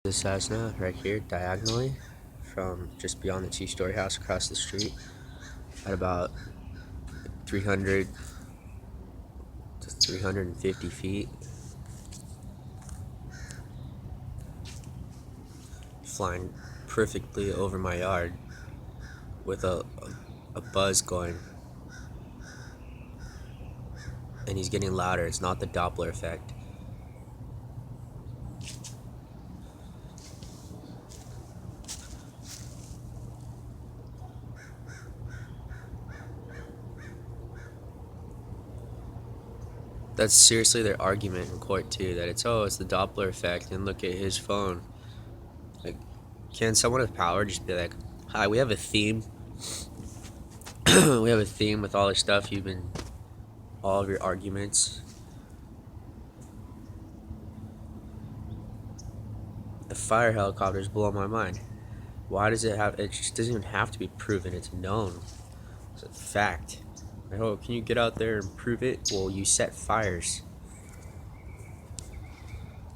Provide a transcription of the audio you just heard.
The Cessna right here diagonally from just beyond the two-story house across the street at about 300 to 350 feet, flying perfectly over my yard with a buzz going, and he's getting louder. It's not the Doppler effect. That's seriously their argument in court too, that it's the Doppler effect, and look at his phone. Like, can someone with power just be like, hi, we have a theme. We have a theme with all the stuff all of your arguments. The fire helicopters blow my mind. Why does it just doesn't even have to be proven, it's known. It's a fact. Like, oh, can you get out there and prove it? Well, you set fires.